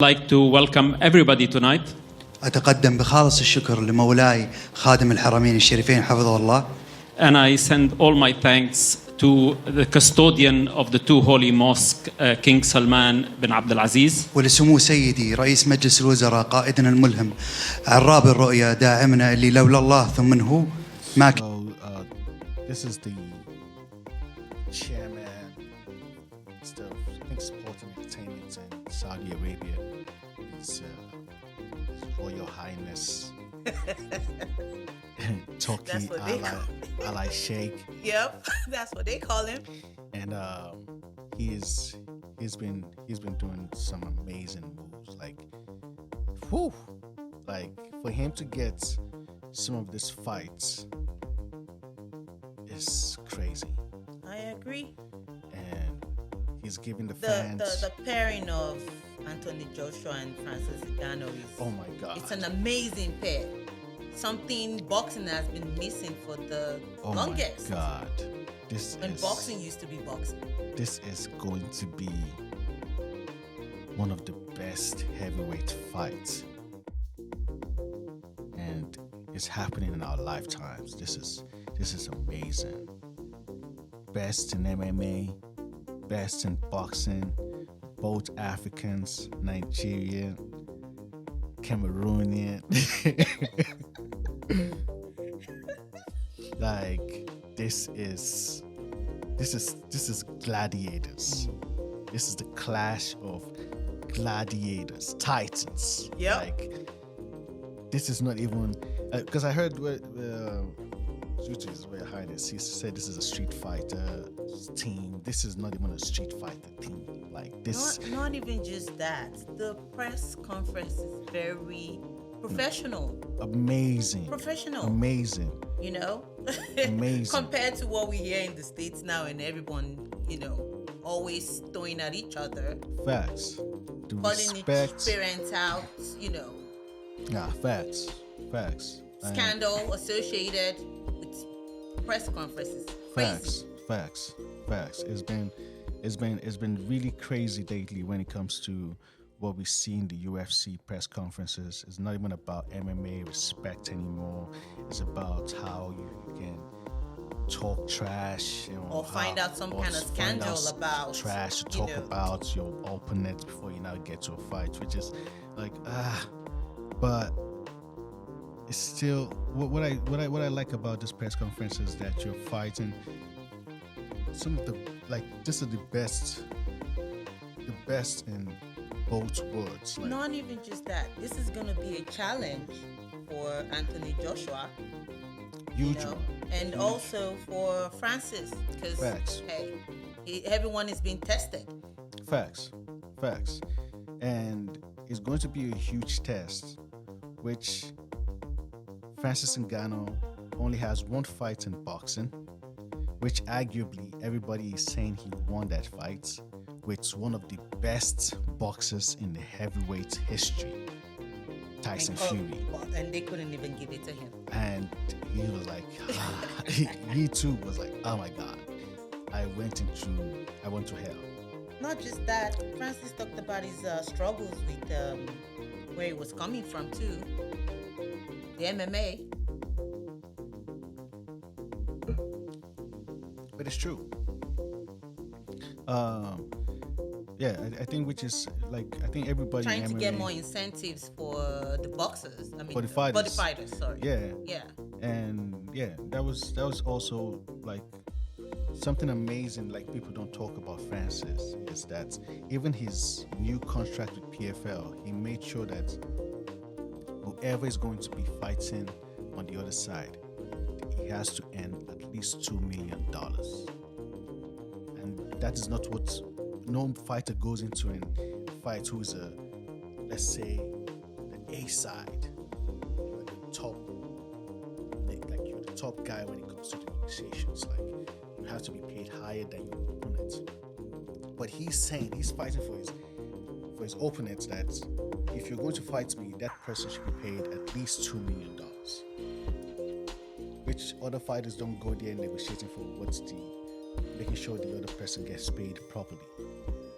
like to welcome everybody tonight. أتقدم بخالص الشكر لمولاي خادم الحرمين الشريفين حفظه الله. And I send all my thanks to the custodian of the two holy mosques, King Salman bin Abdul Aziz. ولسمو سيدي رئيس مجلس الوزراء قائدنا الملهم عراب الرؤيا داعمنا اللي لولا الله ثم هو ما This is the chairman of Sporting Entertainment in Saudi Arabia. His Royal Highness Turkey Ally Sheikh. Yep, that's what they call him. And he's been doing some amazing moves. Like for him to get some of these fights is crazy. I agree. And he's giving the fans the pairing of Anthony Joshua and Francis Ngannou is, oh my God, it's an amazing pair. Something boxing has been missing for the longest. Oh my God, when boxing used to be boxing. This is going to be one of the best heavyweight fights, and it's happening in our lifetimes. This is amazing. Best in MMA, best in boxing, both Africans, Nigerian, Cameroonian. Like this is gladiators. This is the clash of gladiators, titans. Yeah. Like this is not even because I heard His Royal Highness, he said this is a Street Fighter team. This is not even a Street Fighter team. Like this. Not even just that. The press conference is very professional. Amazing. Professional. Amazing. You know? Amazing. Compared to what we hear in the States now and everyone, always throwing at each other. Facts. Calling each parents out, Yeah, facts. Scandal associated with press conferences. Crazy. Facts. It's been really crazy lately when it comes to what we see in the UFC press conferences. It's not even about MMA respect anymore. It's about how you can talk trash, or find out some kind of scandal about trash, to talk about your opponent before you now get to a fight, which is like but it's still what I like about this press conference is that you're fighting some of the this is the best in both worlds. Not even just that. This is gonna be a challenge for Anthony Joshua. Huge. And also for Francis, because everyone is being tested. Facts. And it's going to be a huge test, which Francis Ngannou only has one fight in boxing, which arguably everybody is saying he won that fight with one of the best boxers in the heavyweight history, Tyson Fury. And they couldn't even give it to him. And he was like, he too was like, oh my God, I went to hell. Not just that, Francis talked about his struggles with where he was coming from too. The MMA. But it's true. I think I think everybody trying in to MMA, get more incentives for the boxers. for the fighters. For the fighters, sorry. Yeah. And that was also like something amazing. Like people don't talk about Francis is that even his new contract with PFL, he made sure that whoever is going to be fighting on the other side, he has to earn at least $2 million. And that is not what no fighter goes into and fight who is let's say, the A side. You're the top, you're the top guy when it comes to the negotiations. Like you have to be paid higher than your opponent. But he's saying he's fighting for his opponent that if you're going to fight me, that person should be paid at least $2 million. Which other fighters don't go there negotiating for making sure the other person gets paid properly.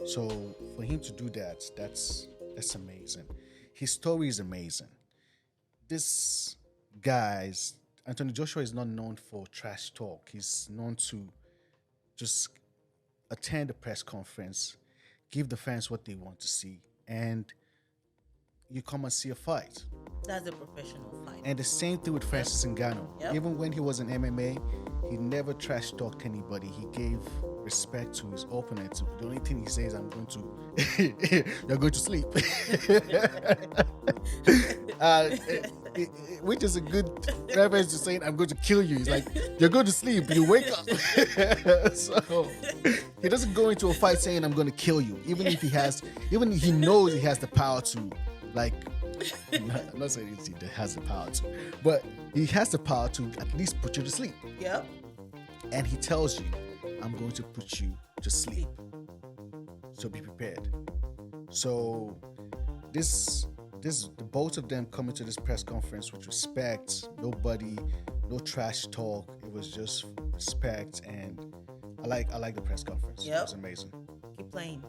So for him to do that, that's It's amazing. His story is amazing. This guy's Anthony Joshua is not known for trash talk. He's known to just attend a press conference, give the fans what they want to see, and you come and see a fight. That's a professional fight. And the same thing with Francis Ngannou. Yep. Even when he was in MMA, he never trash talked anybody. He gave respect to his opponent. The only thing he says, "I'm going to, you're going to sleep," which is a good reference to saying, "I'm going to kill you." He's like, "You're going to sleep. You wake up." So he doesn't go into a fight saying, "I'm going to kill you," even if he knows he has the power to, like. I'm not saying he has the power to, but he has the power to at least put you to sleep. Yep. And he tells you, "I'm going to put you to sleep. So be prepared." So the both of them coming to this press conference with respect, no trash talk. It was just respect, and I like the press conference. Yep. It was amazing. Keep playing.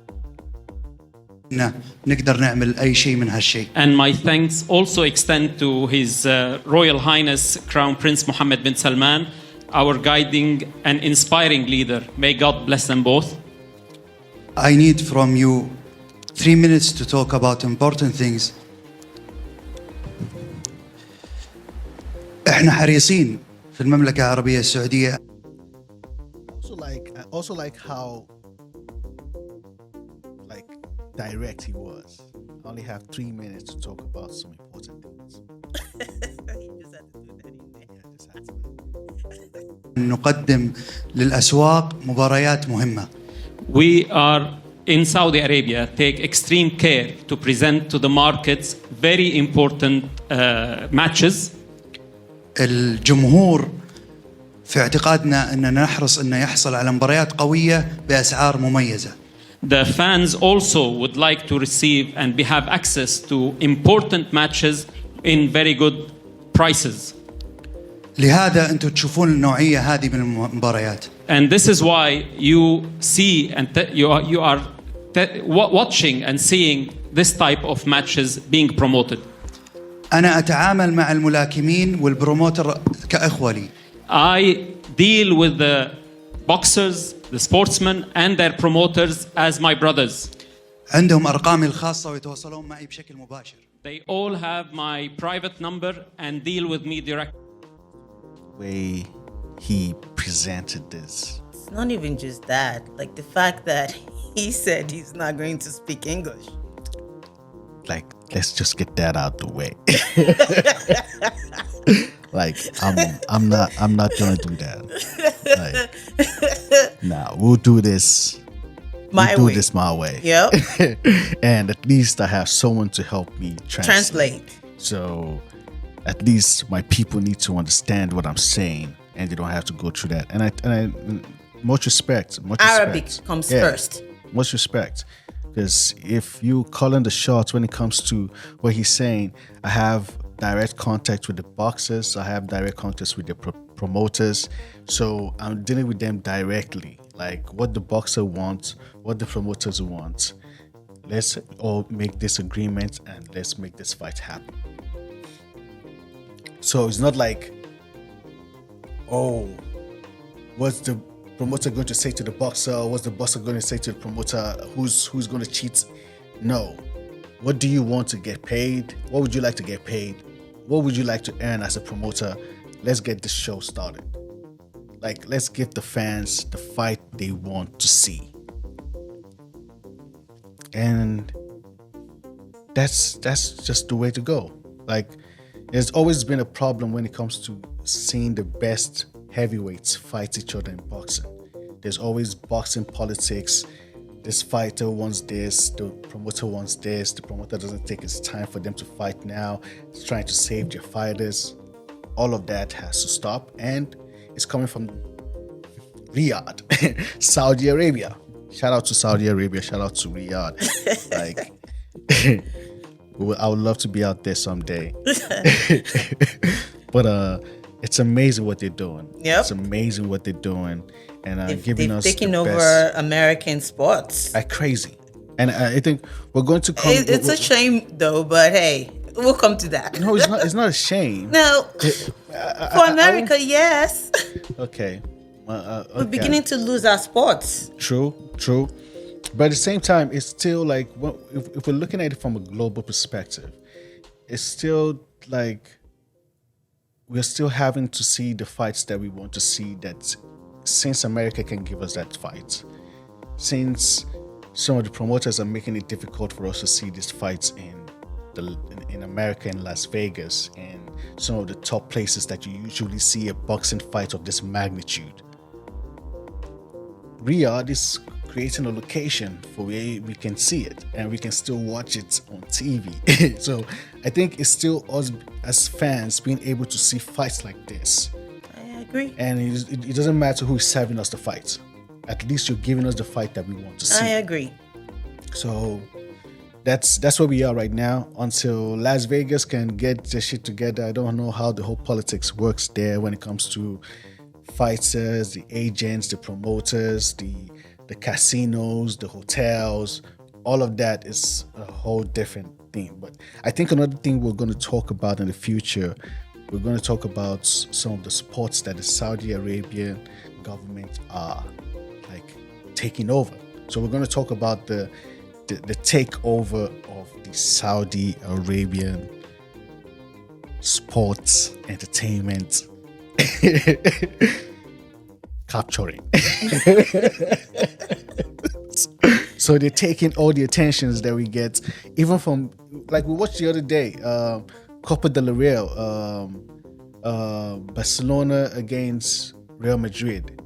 نقدر نعمل أي شيء من هالشيء. And my thanks also extend to His Royal Highness Crown Prince Mohammed bin Salman, our guiding and inspiring leader. May God bless them both. I need from you 3 minutes to talk about important things. احنا حريصين في المملكة العربية السعودية. I also like how direct he was. I only have 3 minutes to talk about some important things. You just had to do that in there. Yeah, just had to. نقدم للأسواق مباريات مهمة. We are in Saudi Arabia take extreme care to present to the markets very important matches. الجمهور في اعتقادنا أننا نحرص أنه يحصل على مباريات قوية بأسعار مميزة. The fans also would like to receive and have access to important matches in very good prices. لهذا أنتم تشوفون النوعية هذه من المباريات. And this is why you see and you are watching and seeing this type of matches being promoted. أنا أتعامل مع الملاكمين والبروموتر كأخوة لي. I deal with the boxers, the sportsmen and their promoters as my brothers. عندهم أرقامي الخاصة ويتواصلون معي بشكل مباشر. They all have my private number and deal with me directly. Way he presented this. It's not even just that. Like the fact that he said he's not going to speak English. Like, let's just get that out the way. Like, I'm not gonna do that. Like, nah, we'll do this. We'll do this my way. Yep. And at least I have someone to help me translate. So at least my people need to understand what I'm saying, and they don't have to go through that. And I much respect. Arabic comes first. Much respect. Because if you call in the shots when it comes to what he's saying, I have direct contact with the boxers. I have direct contact with the promoters. So I'm dealing with them directly. Like what the boxer wants, what the promoters want. Let's all make this agreement and let's make this fight happen. So it's not like, oh, what's the promoter going to say to the boxer? What's the boxer going to say to the promoter? Who's going to cheat? No. What do you want to get paid? What would you like to get paid? What would you like to earn as a promoter? Let's get this show started. Like, let's give the fans the fight they want to see. And that's just the way to go. Like, there's always been a problem when it comes to seeing the best heavyweights fight each other in boxing. There's always boxing politics. This fighter wants this, the promoter wants this, the promoter doesn't take his time for them to fight now. It's trying to save their fighters. All of that has to stop, and it's coming from Riyadh, Saudi Arabia. Shout out to Saudi Arabia, shout out to Riyadh. Like, I would love to be out there someday. But it's amazing what they're doing. Yep. It's amazing what they're doing. And They've giving us taken the over best. American sports. Like crazy. And I think we're going to come. It's a shame, though, but hey, we'll come to that. No, it's not. It's not a shame. No, for America, yes. Okay. We're beginning to lose our sports. True. But at the same time, it's still like, if we're looking at it from a global perspective, it's still like we're still having to see the fights that we want to see. That since America can give us that fight, since some of the promoters are making it difficult for us to see these fights in America, in Las Vegas, and some of the top places that you usually see a boxing fight of this magnitude. Riyadh is creating a location for where we can see it and we can still watch it on TV. So I think it's still us as fans being able to see fights like this. I agree. And it doesn't matter who is serving us the fight. At least you're giving us the fight that we want to see. I agree. So that's where we are right now. Until Las Vegas can get their shit together, I don't know how the whole politics works there when it comes to fighters, the agents, the promoters, the casinos, the hotels. All of that is a whole different thing. But I think another thing we're going to talk about in the future, we're going to talk about some of the sports that the Saudi Arabian government are like taking over. So we're going to talk about the takeover of the Saudi Arabian sports entertainment capturing. So they're taking all the attentions that we get, even from, like we watched the other day, Copa del Rey, Barcelona against Real Madrid.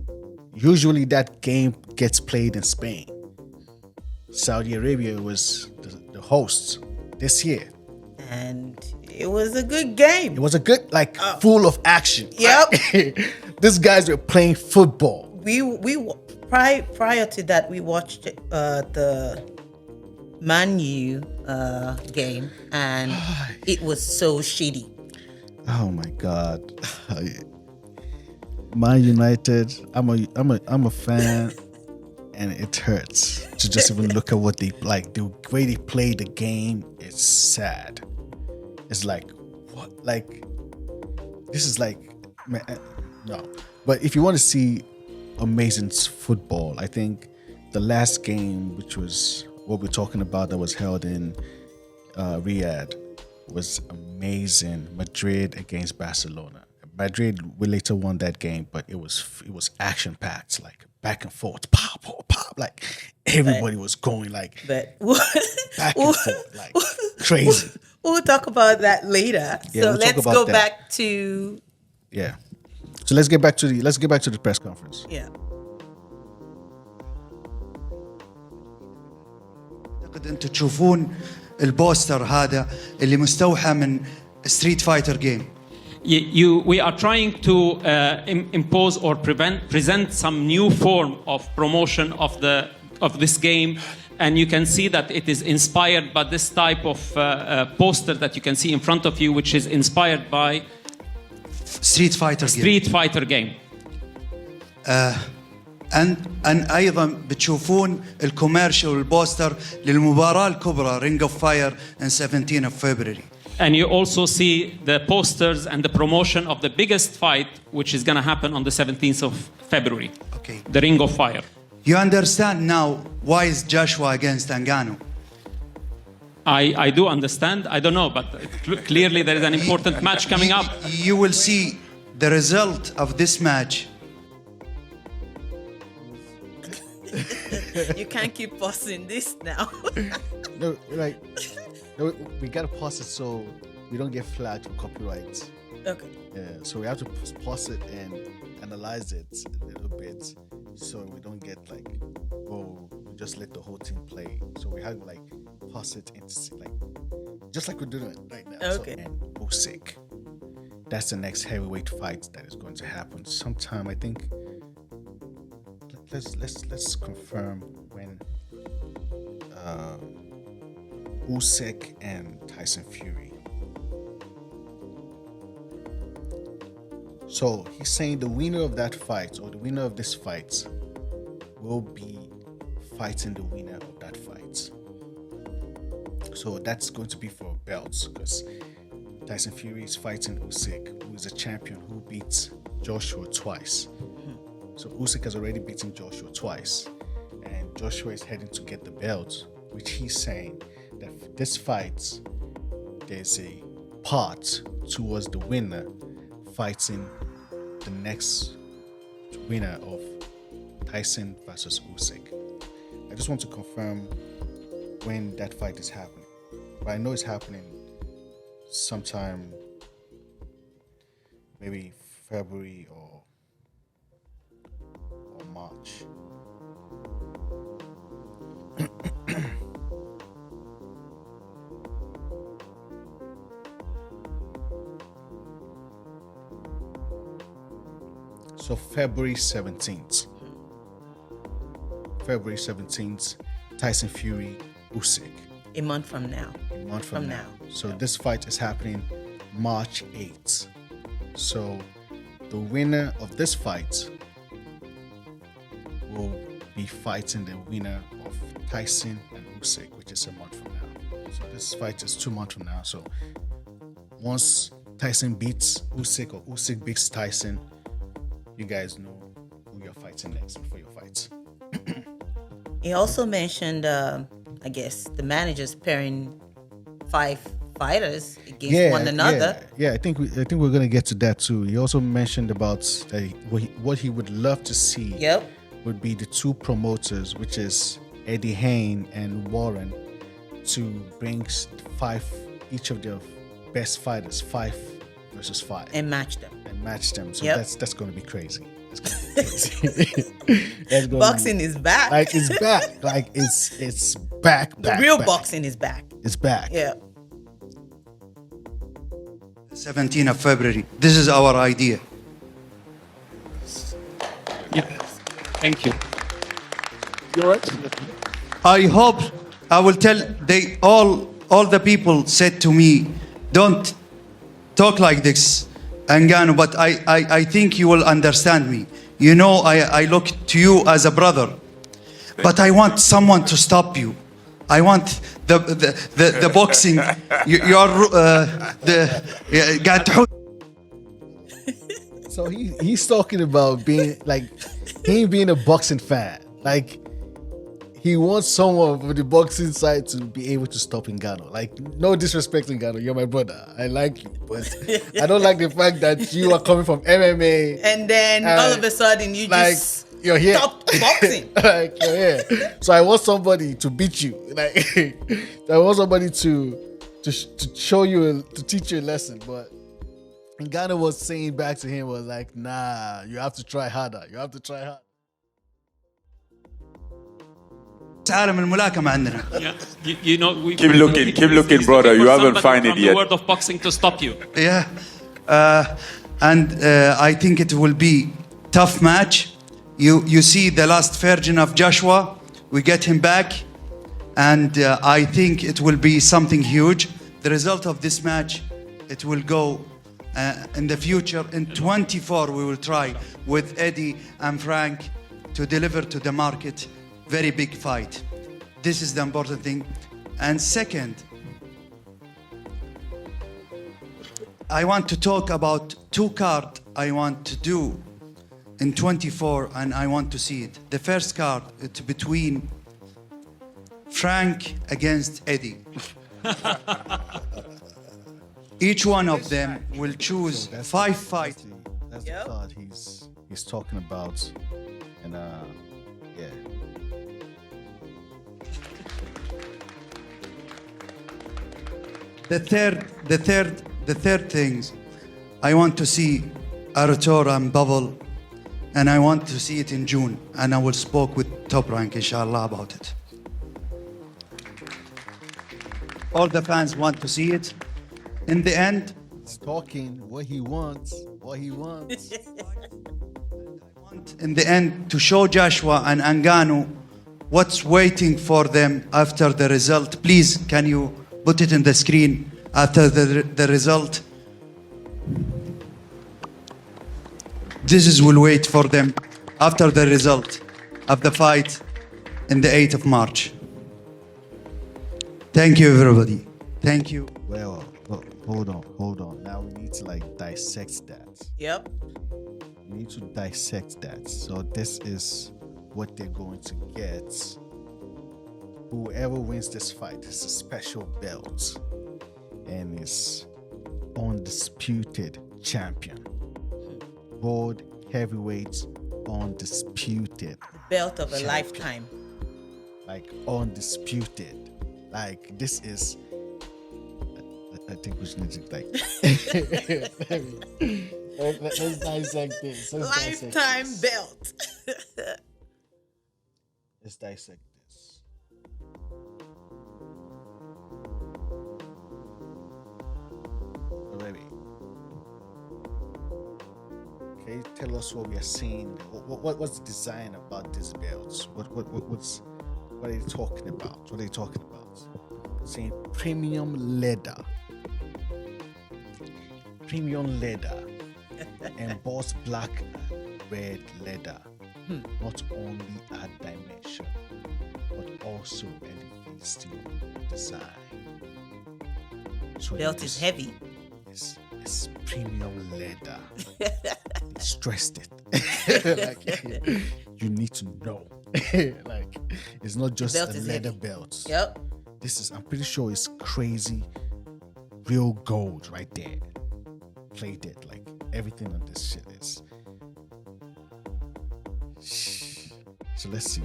Usually that game gets played in Spain. Saudi Arabia was the hosts this year. And it was a good game. It was a good, full of action. Yep. These guys were playing football. Prior to that, we watched the Man U game, and it was so shitty. Oh my God, Man United. I'm a fan, and it hurts to just even look at what they like. The way they play the game, it's sad. It's like, what? Like, this is like, man, no. But if you want to see amazing football, I think the last game, which was what we're talking about, that was held in Riyadh, was amazing. Madrid against Barcelona. Madrid, we later won that game, but it was action packed, like back and forth, pop, pop, pop. Like everybody was going like back and forth, like crazy. We'll talk about that later. Yeah, so we'll let's go back to So let's get back to the press conference. Yeah. أعتقد أنتم تشوفون البوستر هذا اللي مستوحى من ستريت فايتر جيم. We are trying to impose or present some new form of promotion of this game, and you can see that it is inspired by this type of poster that you can see in front of you, which is inspired by ستريت فايتر جيم. أن أيضا بتشوفون الكوميرشال والبوستر للمباراة الكبرى Ring of Fire in 17 of February. And you also see the posters and the promotion of the biggest fight, which is going to happen on the 17th of February. Okay. The Ring of Fire. You understand now why is Joshua against Ngannou? I do understand. I don't know, but clearly there is an important match coming up. You will see the result of this match. You can't keep pausing this now. No, we gotta pause it so we don't get flagged for copyright. Okay. Yeah, so we have to pause it and analyze it a little bit, so we don't get like, oh, we just let the whole thing play. So we have to pause it into just like we're doing it right now. Okay. So, and Usyk, that's the next heavyweight fight that is going to happen sometime. I think. Let's confirm when Usyk and Tyson Fury. So he's saying the winner of that fight, or the winner of this fight, will be fighting the winner of that fight. So that's going to be for belts because Tyson Fury is fighting Usyk, who is a champion who beats Joshua twice. So Usyk has already beaten Joshua twice, and Joshua is heading to get the belt, which he's saying that for this fight, there's a part towards the winner fighting the next winner of Tyson versus Usyk. I just want to confirm when that fight is happening, but I know it's happening sometime maybe February or March. So February 17th. February 17th, Tyson Fury, Usyk. A month from now. A month from now. So this fight is happening March 8th. So the winner of this fight will be fighting the winner of Tyson and Usyk, which is a month from now. So this fight is 2 months from now. So once Tyson beats Usyk or Usyk beats Tyson, you guys know who you're fighting next before your fights. He also mentioned, I guess, the managers pairing 5 fighters against one another. Yeah, I think we're gonna get to that too. He also mentioned about what he would love to see. Yep. Would be the 2 promoters, which is Eddie Hearn and Warren, to bring 5 each of their best fighters, 5 versus 5, And match them. So Yep. that's going to be crazy. That's gonna Boxing is back. like it's back. Like it's back. The real boxing is back. It's back. Yeah. 17th of February. This is our idea. Yeah. Thank you. You're right. I hope I will tell all the people said to me, don't talk like this, Ngannou, but I think you will understand me. You know, I look to you as a brother, but I want someone to stop you. I want the boxing. You are the So he's talking about being like him being a boxing fan. Like he wants someone from the boxing side to be able to stop Ngannou. Like no disrespect, Ngannou, you're my brother. I like you, but I don't like the fact that you are coming from MMA And then all of a sudden you like just you're here. stop boxing. Like you're here. So I want somebody to beat you. Like I want somebody to show you to teach you a lesson. But Ngannou was saying back to him was like, nah, you have to try harder. You have to try hard. عالم الملاكمة عندنا. Yeah. You know, Keep looking, brother. You haven't found it from yet. The word of boxing to stop you. Yeah, and I think it will be tough match. You see the last version of Joshua, we get him back, and I think it will be something huge. The result of this match, it will go in the future. In 24, we will try with Eddie and Frank to deliver to the market very big fight. This is the important thing. And second, I want to talk about 2 cards I want to do in 24, and I want to see it. The first card, it's between Frank against Eddie. Each one of them will choose 5 fights. That's the card he's talking about, and yeah. The third things, I want to see Aratora and Bubble, and I want to see it in June, and I will spoke with Top Rank, inshallah, about it. All the fans want to see it. In the end, He's talking what he wants. in the end, to show Joshua and Ngannou what's waiting for them after the result. Please, can you put it in the screen after the result? This is will wait for them after the result of the fight in the 8th of March. Thank you, everybody. Thank you. Well, hold on. Now we need to like dissect that. Yep. We need to dissect that. So this is what they're going to get. Whoever wins this fight is a special belt and is undisputed champion. World heavyweight undisputed. The belt of a champion. lifetime. Like undisputed. Like this is. I think we should need to like. Let's dissect this. Lifetime belt. Let's dissect this. Alrighty. Can you tell us what we are seeing? What's the design about these belts? What are they talking about? What are they talking about? Saying premium leather, embossed black and red leather. Not only add dimension, but also elevates the design. So Belt is heavy. It's premium leather. They stressed it. Like, you need to know. Like, it's not just a leather heavy. belt. Yep. This is, I'm pretty sure it's crazy, real gold right there. Plated, like everything on this shit is. So let's see.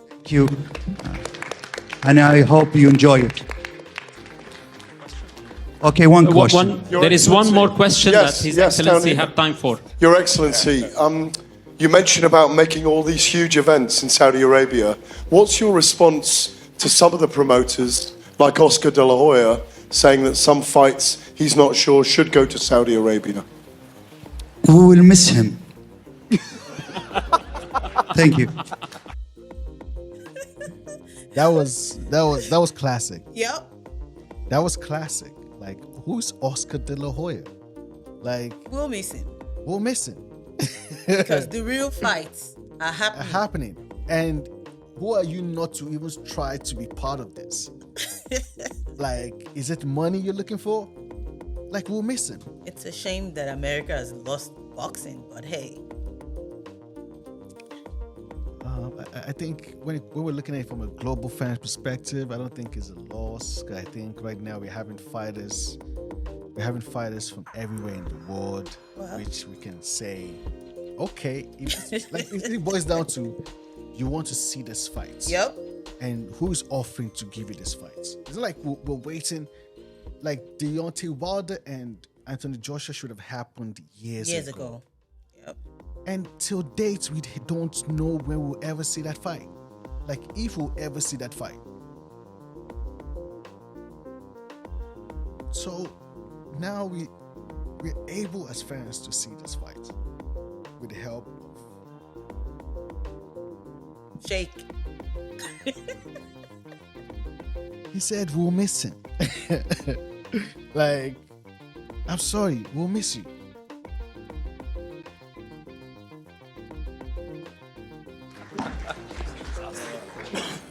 Thank you. And I hope you enjoy it. Okay, one question. There is one more question Yes, that His yes, Excellency Tony. have time for. Your Excellency, you mentioned about making all these huge events in Saudi Arabia. What's your response to some of the promoters, like Oscar de la Hoya, saying that some fights he's not sure should go to Saudi Arabia? We will miss him. Thank you. That was classic. Yep. That was classic. Like, who's Oscar de la Hoya? Like, We'll miss him. we're missing. Because the real fights are happening. And who are you not to even try to be part of this? Like, is it money you're looking for? Like, we're missing. It's a shame that America has lost boxing, but hey. I think when we're looking at it from a global fan perspective, I don't think it's a loss. I think right now we're having fighters from everywhere in the world, which we can say, okay, it boils down to you want to see this fight. Yep. And who's offering to give you this fight? It's not like we're waiting. Like Deontay Wilder and Anthony Joshua should have happened years ago. Yep. And till date, we don't know when we'll ever see that fight. Like, if we'll ever see that fight. So now we're able as fans to see this fight with the help of Shake. He said we'll miss him. Like, I'm sorry, we'll miss you.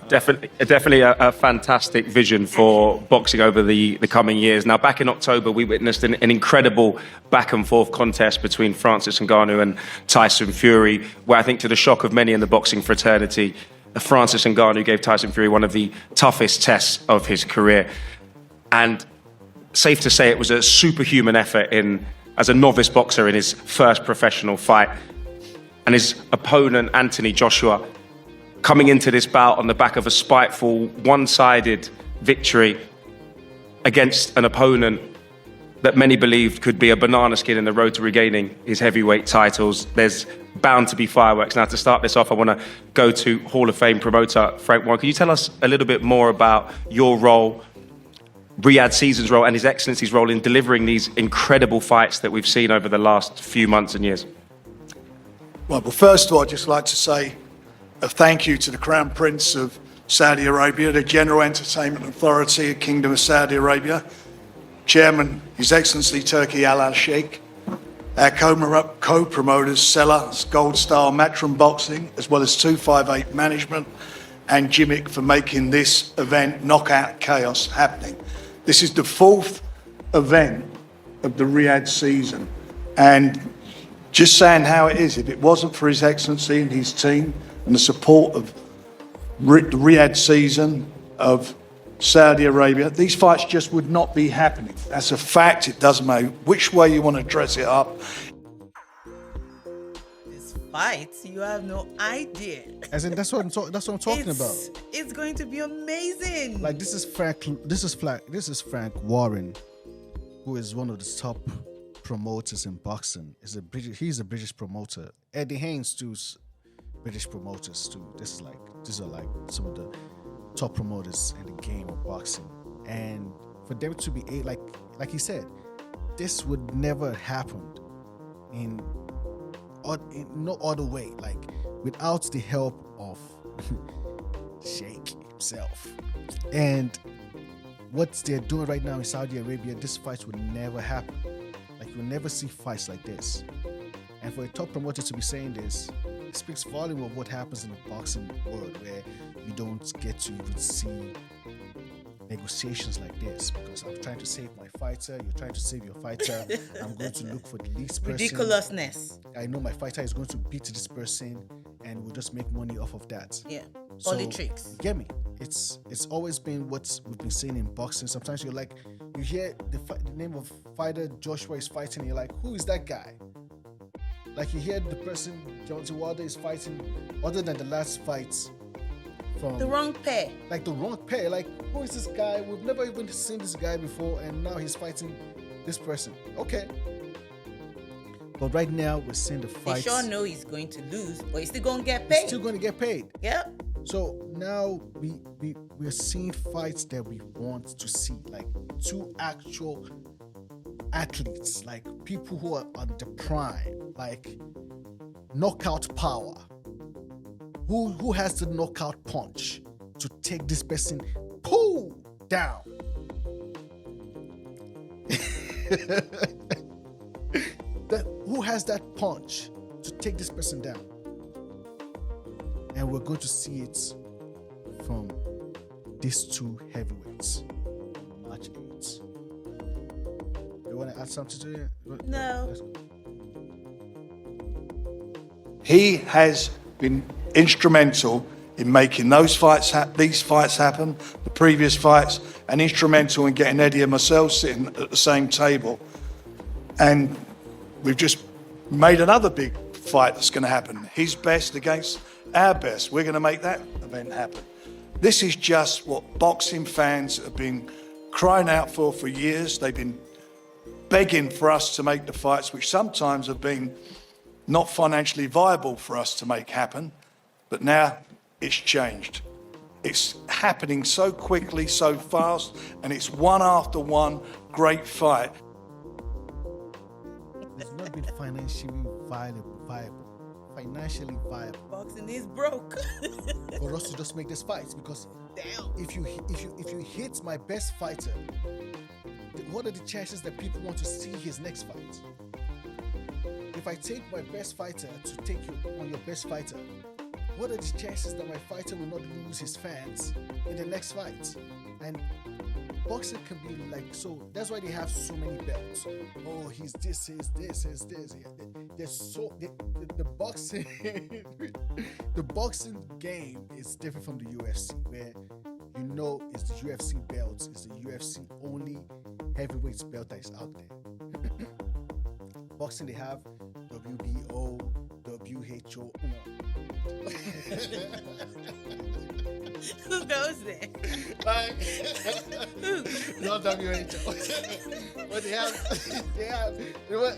Definitely a fantastic vision for boxing over the coming years. Now, back in October, we witnessed an incredible back and forth contest between Francis Ngannou and Tyson Fury, where I think to the shock of many in the boxing fraternity, Francis Ngannou gave Tyson Fury one of the toughest tests of his career. And safe to say it was a superhuman effort as a novice boxer in his first professional fight. And his opponent, Anthony Joshua, coming into this bout on the back of a spiteful, one-sided victory against an opponent that many believed could be a banana skin in the road to regaining his heavyweight titles. There's bound to be fireworks. Now, to start this off, I want to go to Hall of Fame promoter Frank Warren. Could you tell us a little bit more about your role, Riyadh Season's role, and His Excellency's role in delivering these incredible fights that we've seen over the last few months and years? Well, first of all, I'd just like to say a thank you to the Crown Prince of Saudi Arabia, the General Entertainment Authority of Kingdom of Saudi Arabia, Chairman, His Excellency Turki Al Sheikh, Our co-promoters, Seller, Gold Star, Matron Boxing, as well as 258 Management and Jimmick for making this event, Knockout Chaos, happening. This is the 4th event of the Riyadh season. And just saying how it is, if it wasn't for His Excellency and his team and the support of the Riyadh season of Saudi Arabia, these fights just would not be happening. That's a fact. It doesn't matter which way you want to dress it up. These fights, you have no idea. As in, that's what I'm talking about. It's going to be amazing. Like this is Frank Warren, who is one of the top promoters in boxing. He's a British promoter. Eddie Haynes too's British promoters too. These are like some of the top promoters in the game of boxing. And for them to be like he said, this would never happen in no other way. Like without the help of Sheikh himself. And what they're doing right now in Saudi Arabia, this fight would never happen. Like you'll never see fights like this. And for a top promoter to be saying this, it speaks volume of what happens in the boxing world, where you don't get to even see negotiations like this, because I'm trying to save my fighter, you're trying to save your fighter, I'm going to look for the least person. Ridiculousness. I know my fighter is going to beat this person and we'll just make money off of that. Yeah. So, Politics. you get me? It's always been what we've been seeing in boxing. Sometimes you hear the name of fighter Joshua is fighting, and you're like, who is that guy? Like you hear the person Deontay Wilder is fighting, other than the last fight from The wrong pair. like the wrong pair. Like, who is this guy? We've never even seen this guy before, and now he's fighting this person. Okay. But right now we're seeing the They fights. sure know he's going to lose, but he's still going to get paid. Still going to get paid. Yep. So now we're seeing fights that we want to see, like two actual athletes, like people who are on the prime, like knockout power. Who has the knockout punch to take this person down? Who has that punch to take this person down? And we're going to see it from these two heavyweights. Match 8. You want to add something to it? No. Let's go. He has been instrumental in making these fights happen, the previous fights, and instrumental in getting Eddie and myself sitting at the same table. And we've just made another big fight that's going to happen. His best against our best. We're going to make that event happen. This is just what boxing fans have been crying out for years. They've been begging for us to make the fights, which sometimes have been not financially viable for us to make happen. But now it's changed. It's happening so quickly, so fast, and it's one after one great fight. It's not been financially viable. Financially viable Boxing is broke. for us to just make this fight, because Damn. if you hit my best fighter, what are the chances that people want to see his next fight? If I take my best fighter to take you on your best fighter, what are the chances that my fighter will not lose his fans in the next fight? And boxing can be like, so that's why they have so many belts. Oh, he's this, he's this, he's this. The boxing the boxing game is different from the UFC, where it's the UFC belts, it's the UFC only heavyweight belt that is out there. Boxing, they have WBO, WHO, Who goes there? Not WHO. But they have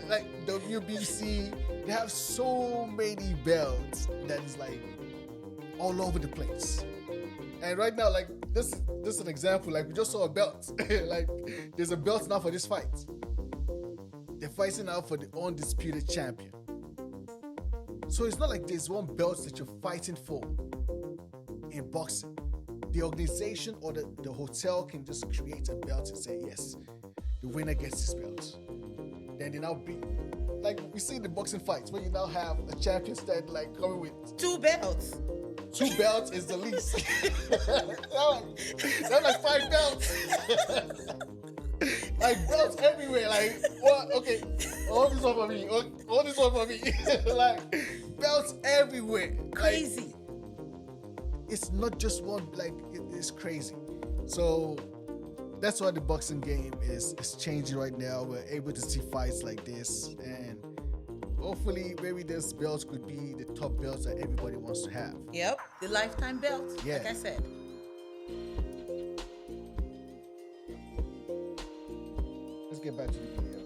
like WBC. They have so many belts that is like all over the place. And right now, like this is an example. Like we just saw a belt. Like there's a belt now for this fight. They're fighting out for the undisputed champion. So it's not like there's one belt that you're fighting for in boxing. The organization or the hotel can just create a belt and say, yes, the winner gets this belt. Then they now beat like we see in the boxing fights where you now have a champion stand like coming with 2 belts. 2 belts is the least. They're like 5 belts. Like belts everywhere. Like what? Okay, all this one for me. All this one for me. Like belts everywhere. Crazy. Like, it's not just one. Like it's crazy. So that's why the boxing game is changing right now. We're able to see fights like this, and hopefully maybe this belts could be the top belts that everybody wants to have. Yep, the lifetime belt. Yeah. Like I said. Let's get back to the video.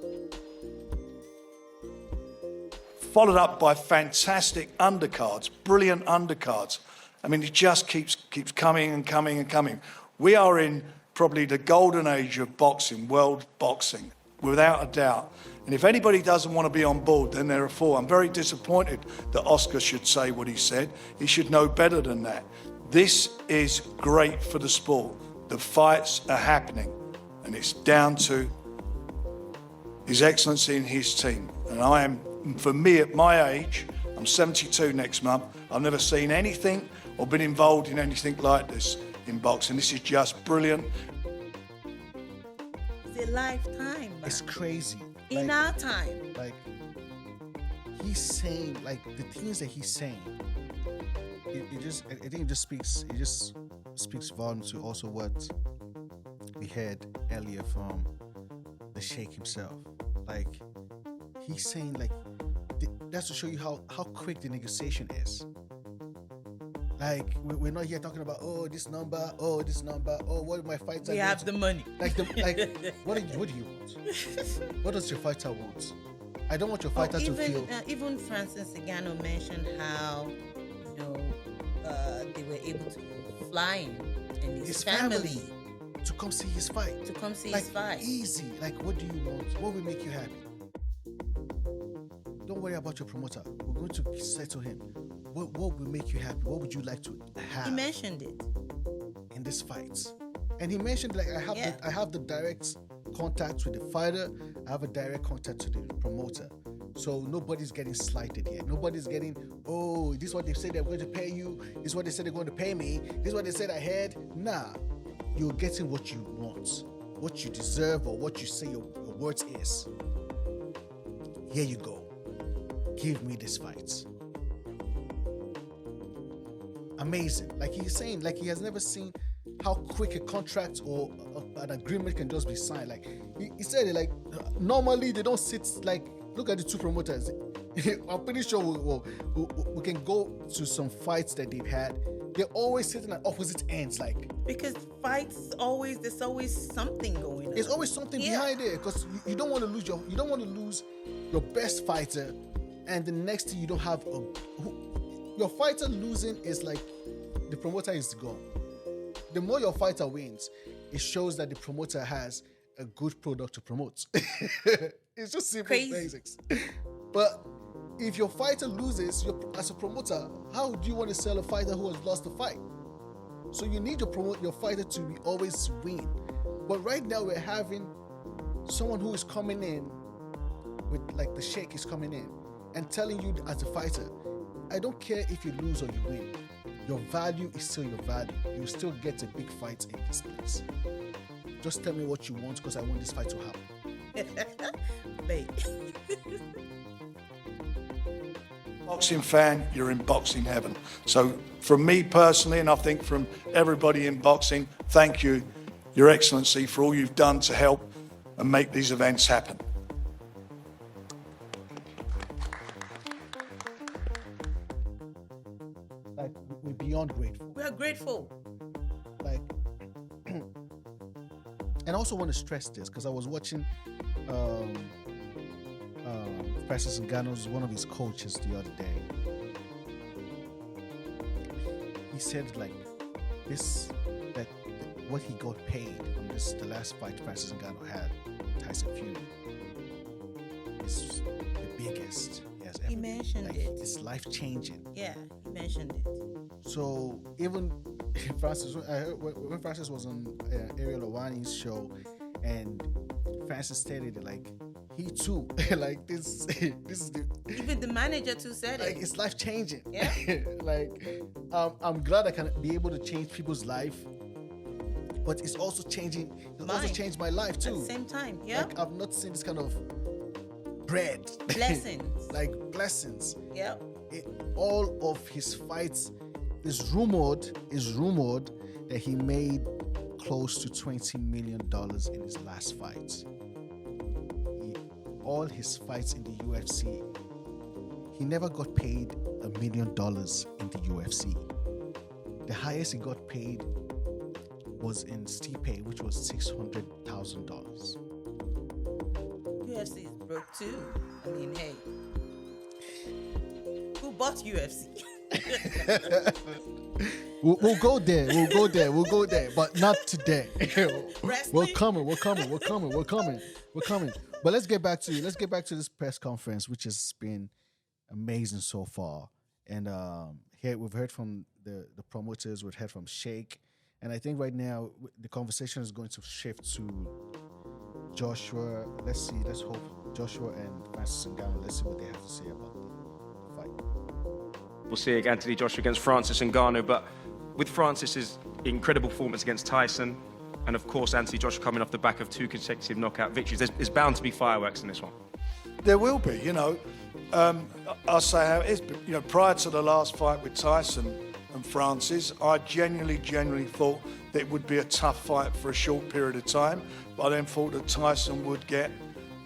Followed up by fantastic undercards, brilliant undercards. I mean, it just keeps coming and coming and coming. We are in probably the golden age of boxing, world boxing, without a doubt. And if anybody doesn't want to be on board, then they're a fool. I'm very disappointed that Oscar should say what he said. He should know better than that. This is great for the sport. The fights are happening, and it's down to His Excellency and his team. And I am, for me at my age, I'm 72 next month, I've never seen anything or been involved in anything like this in boxing. This is just brilliant. It's a lifetime. Man. It's crazy. In our time. Like he's saying, like the things that he's saying, I think it just speaks volumes to also what we heard earlier from the Sheikh himself. Like he's saying, like that's to show you how quick the negotiation is. Like we're not here talking about this number, what my fighter. We have the money. Like what do you want? What does your fighter want? I don't want your fighter to feel. Even Francis Ngannou mentioned how they were able to fly him and his family to come see his fight. To come see like, his fight. Easy. Like what do you want? What will make you happy? Don't worry about your promoter. We're going to settle him. What will make you happy? What would you like to have? He mentioned it in this fight, and he mentioned like I have the direct contact with the fighter. I have a direct contact to the promoter, so nobody's getting slighted here. Nobody's getting this is what they said they're going to pay you. This is what they said they're going to pay me. This is what they said I had. Nah, you're getting what you want, what you deserve, or what you say your worth is. Here you go. Give me this fight. Amazing. Like he's saying, like he has never seen how quick a contract or an agreement can just be signed. Like he said it, like normally they don't sit, like look at the two promoters. I'm pretty sure we can go to some fights that they've had. They're always sitting at opposite ends, like because there's always something going on. There's always something behind it, because you don't want to lose your best fighter, and the next thing you don't have your fighter losing is like the promoter is gone. The more your fighter wins, it shows that the promoter has a good product to promote. It's just simple basics. But if your fighter loses, as a promoter, how do you want to sell a fighter who has lost the fight? So you need your fighter to be always win. But right now we're having someone who is coming in with, like the Sheikh is coming in and telling you as a fighter, I don't care if you lose or you win. Your value is still your value. You still get a big fight in this place. Just tell me what you want, because I want this fight to happen. Wait. Boxing fan, you're in boxing heaven. So from me personally, and I think from everybody in boxing, thank you, Your Excellency, for all you've done to help and make these events happen. Like, we're beyond grateful. We are grateful. Like, and I also want to stress this, because I was watching Francis Ngannou's, one of his coaches, the other day. He said like this, that what he got paid from the last fight Francis Ngannou had, Tyson Fury, is the biggest he has ever. He mentioned it. It's life changing. Yeah, he mentioned it. So even Francis, when Francis was on Ariel Awani's show, and Francis stated it, like he too, like this is the, Even the manager too said like it. it's life changing. Yeah. Like, I'm glad I can be able to change people's life, but it's also changing. It's also Mine. changed my life At too. the same time, yeah. Like I've not seen this kind of bread, Blessings. like blessings. Yeah. All of his fights is rumored that he made close to $20 million in his last fight. All his fights in the UFC, he never got paid $1 million in the UFC. The highest he got paid was in Stipe, which was $600,000. UFC is broke too. I mean, hey, who bought UFC? We'll go there, but not today. We're coming. But let's get back to this press conference, which has been amazing so far. And here we've heard from the promoters, we've heard from Sheikh, and I think right now the conversation is going to shift to Joshua. Let's hope Joshua and Francis Ngannou. Let's see what they have to say about the fight. We'll see Anthony Joshua against Francis Ngannou, but with Francis's incredible performance against Tyson, and of course Anthony Joshua coming off the back of 2 consecutive knockout victories, there's bound to be fireworks in this one. There will be, you know. I'll say how it is, but, you know, prior to the last fight with Tyson and Francis, I genuinely thought that it would be a tough fight for a short period of time, but I then thought that Tyson would get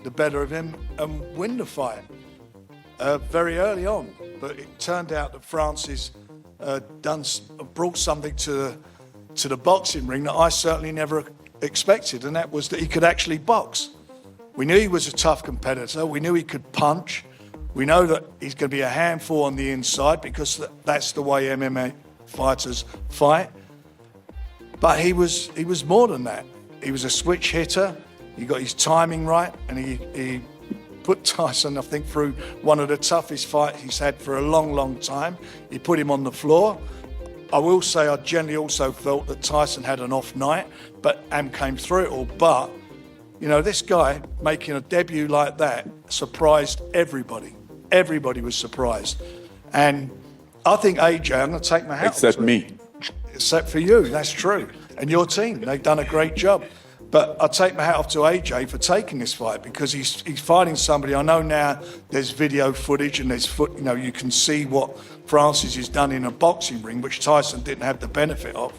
the better of him and win the fight very early on. But it turned out that Francis brought something to the boxing ring that I certainly never expected, and that was that he could actually box. We knew he was a tough competitor. We knew he could punch. We know that he's going to be a handful on the inside because that's the way MMA fighters fight. But he was more than that. He was a switch hitter. He got his timing right, and he put Tyson, I think, through one of the toughest fights he's had for a long time. He put him on the floor. I will say I generally also felt that Tyson had an off night, and came through it all. But, you know, this guy making a debut like that surprised everybody. Everybody was surprised. And I think AJ, I'm going to take my hat off. Except me. Except for you, that's true. And your team, they've done a great job. But I take my hat off to AJ for taking this fight because he's fighting somebody. I know now there's video footage and you can see what Francis has done in a boxing ring, which Tyson didn't have the benefit of.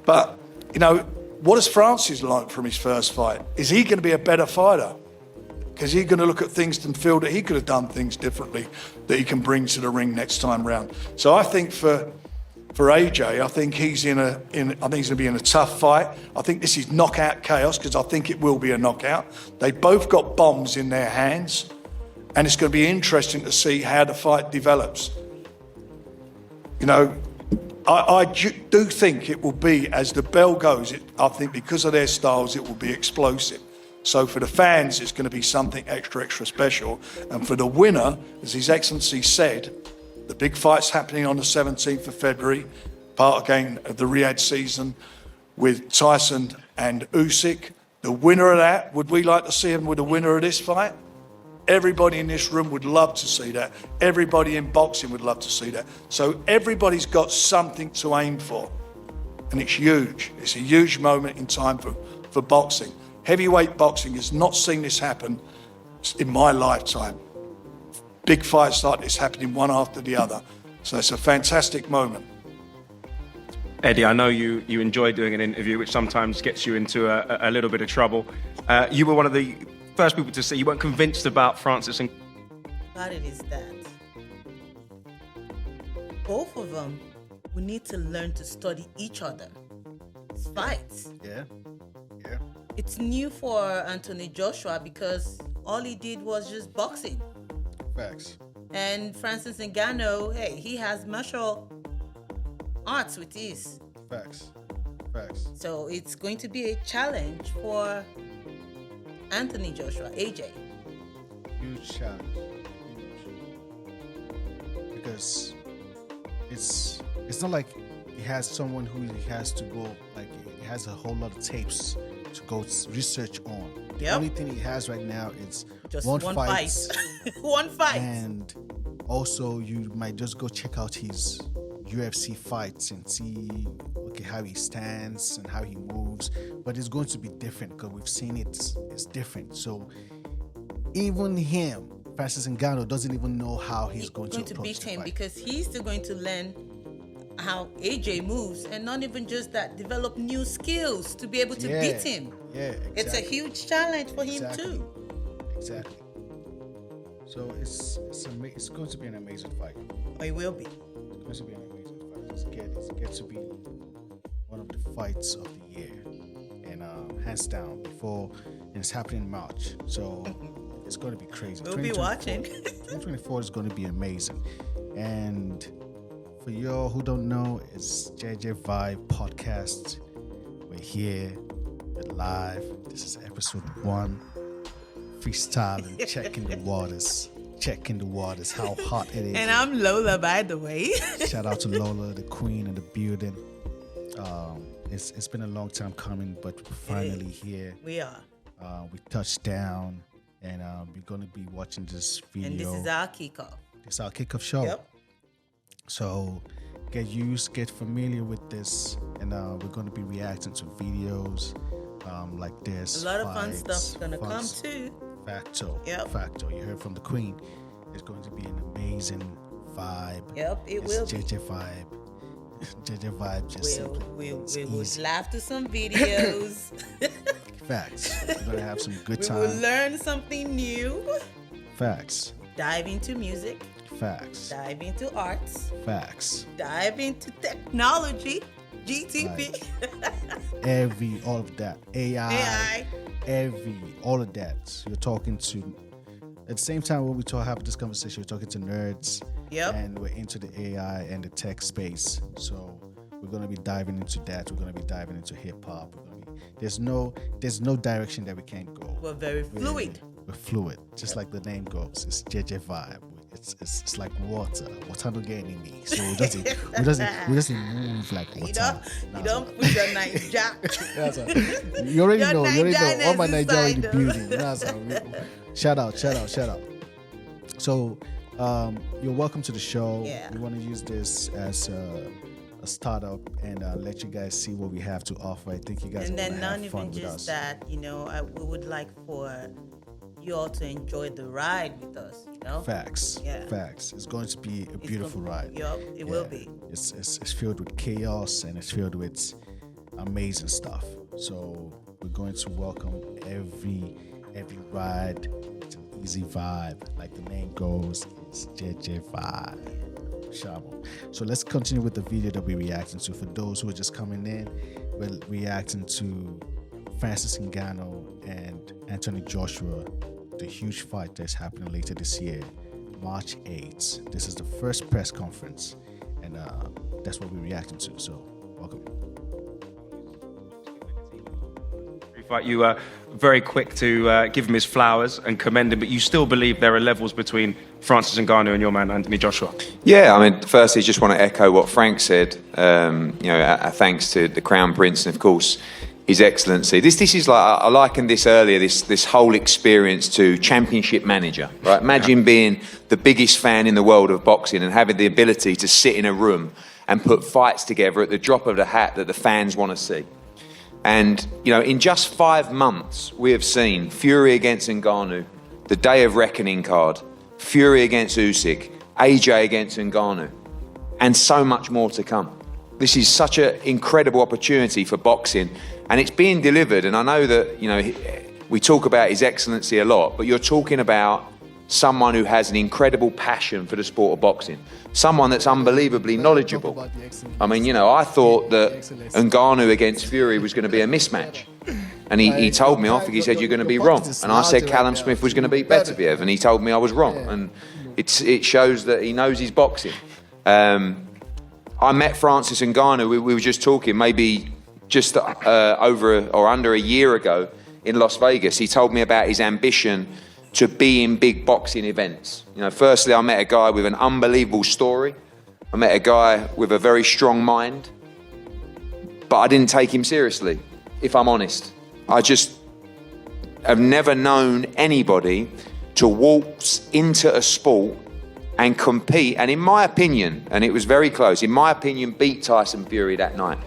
But, you know, what has Francis learned from his first fight? Is he going to be a better fighter? Because he's going to look at things and feel that he could have done things differently that he can bring to the ring next time round. So I think for AJ, I think he's I think he's going to be in a tough fight. I think this is knockout chaos because I think it will be a knockout. They both got bombs in their hands, and it's going to be interesting to see how the fight develops. You know, I do think it will be, as the bell goes, I think because of their styles, it will be explosive. So for the fans, it's going to be something extra special. And for the winner, as His Excellency said, the big fight's happening on the 17th of February, part again of the Riyadh season with Tyson and Usyk. The winner of that, would we like to see him with the winner of this fight? Everybody in this room would love to see that. Everybody in boxing would love to see that. So everybody's got something to aim for. And it's huge. It's a huge moment in time for boxing. Heavyweight boxing has not seen this happen in my lifetime. Big fights like this happening one after the other. So it's a fantastic moment. Eddie, I know you enjoy doing an interview, which sometimes gets you into a little bit of trouble. You were one of the first people to say you weren't convinced about Francis and... About it is that both of them, we need to learn to study each other. It's fights. Yeah. It's new for Anthony Joshua because all he did was just boxing. Facts. And Francis Ngannou, hey, he has martial arts with ease. Facts. So it's going to be a challenge for Anthony Joshua, AJ. Huge challenge. Because it's not like he has someone who he has to go, like he has a whole lot of tapes to go research on. The Yep. only thing he has right now is Just one one fight. fight. One fight. And also, you might just go check out his UFC fights and see how he stands and how he moves. But it's going to be different because we've seen it's different. So even him, Francis Ngannou, doesn't even know how he's going to approach beat the him fight. because he's still going to learn how AJ moves, and not even just that, develop new skills to be able to beat him. Yeah, exactly. It's a huge challenge for him too. Exactly. So it's going to be an amazing fight. Or it will be. It's going to be an amazing fight. It's get to be one of the fights of the year, and hands down. And it's happening in March, so it's going to be crazy. We'll be watching. 2024 is going to be amazing, and for y'all who don't know, it's JEJE VIBE Podcast. We're here, we're live. This is episode 1. Freestyling, checking the waters, how hot it is. And I'm Lola, by the way. Shout out to Lola, the queen in the building. It's been a long time coming, but we're finally here. We are. We touched down, and we're going to be watching this video. And this is our kickoff. This is our kickoff show. Yep. So get familiar with this, and we're going to be reacting to videos like this. A lot of fun fights, stuff's going to come too. Facto. Yep. Facto. You heard from the queen. It's going to be an amazing vibe. Yep, it It's will be. JEJE Vibe. JEJE Vibe just We simply. will laugh to some videos. Facts. We're going to have some good We will time. learn something new. Facts. Dive into music. Facts. Dive into arts. Facts. Dive into technology. GTP. All of that. AI. All of that. So you're talking to, at the same time when we have this conversation, we're talking to nerds. Yep. And we're into the AI and the tech space. So we're going to be diving into that. We're going to be diving into hip hop. There's no direction that we can't go. We're very fluid. We're fluid, just like the name goes. It's JEJE Vibe. It's like water. Water don't get in me. So we just move like water. You don't put your Niger. You already know. All my Nigerians Nigeria in the inside, building. Shout out. So you're welcome to the show. Yeah. We want to use this as a startup and let you guys see what we have to offer. I think you guys And are then gonna not have fun even with just us. that, we would like for you all to enjoy the ride with us, Facts. Yeah. Facts. It's going to be a beautiful ride. Yup, it will be. It's filled with chaos and it's filled with amazing stuff. So we're going to welcome every ride. It's an easy vibe. Like the name goes, it's JEJE Vibe. Shabo. So let's continue with the video that we're reacting to. For those who are just coming in, we're reacting to Francis Ngannou and Anthony Joshua, the huge fight that's happening later this year, March 8th. This is the first press conference, and that's what we're reacting to. So, welcome. Fight. You were very quick to give him his flowers and commend him, but you still believe there are levels between Francis Ngannou and your man Anthony Joshua. Yeah, I mean, firstly, just want to echo what Frank said. Thanks to the Crown Prince and, of course, His Excellency. This is like, I likened this earlier, this whole experience to Championship Manager, right? Imagine being the biggest fan in the world of boxing and having the ability to sit in a room and put fights together at the drop of the hat that the fans want to see. And, in just 5 months, we have seen Fury against Ngannou, the Day of Reckoning card, Fury against Usyk, AJ against Ngannou, and so much more to come. This is such an incredible opportunity for boxing, and it's being delivered. And I know that, we talk about His Excellency a lot, but you're talking about someone who has an incredible passion for the sport of boxing, someone that's unbelievably knowledgeable. I mean, I thought that Ngannou against Fury was going to be a mismatch. And he told me, I think he said, you're going to be wrong. And I said Callum Smith was going to beat Beterbiev, and he told me I was wrong. And it shows that he knows his boxing. I met Francis Ngannou, we were just talking, maybe just under a year ago in Las Vegas. He told me about his ambition to be in big boxing events. Firstly, I met a guy with an unbelievable story. I met a guy with a very strong mind, but I didn't take him seriously, if I'm honest. have never known anybody to waltz into a sport and compete, and in my opinion, and it was very close, in my opinion, beat Tyson Fury that night.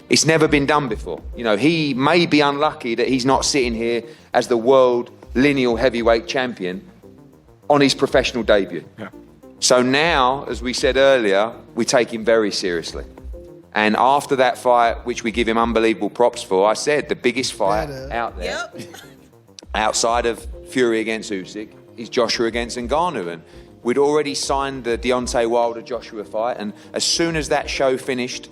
It's never been done before. You know, he may be unlucky that he's not sitting here as the world lineal heavyweight champion on his professional debut. Yeah. So now, as we said earlier, we take him very seriously. And after that fight, which we give him unbelievable props for, I said the biggest fight out there, outside of Fury against Usyk, is Joshua against Ngannou. And we'd already signed the Deontay Wilder-Joshua fight, and as soon as that show finished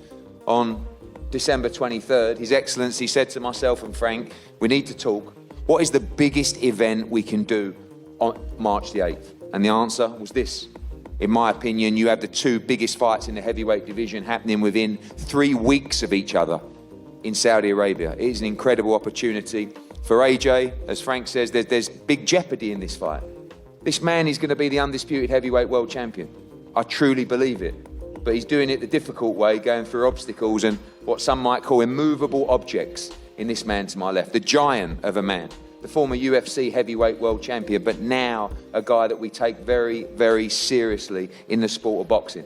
on December 23rd, His Excellency said to myself and Frank, we need to talk. What is the biggest event we can do on March the 8th? And the answer was this. In my opinion, you have the two biggest fights in the heavyweight division happening within 3 weeks of each other in Saudi Arabia. It is an incredible opportunity for AJ. As Frank says, there's big jeopardy in this fight. This man is going to be the undisputed heavyweight world champion. I truly believe it. But he's doing it the difficult way, going through obstacles and what some might call immovable objects in this man to my left, the giant of a man, the former UFC heavyweight world champion, but now a guy that we take very, very seriously in the sport of boxing.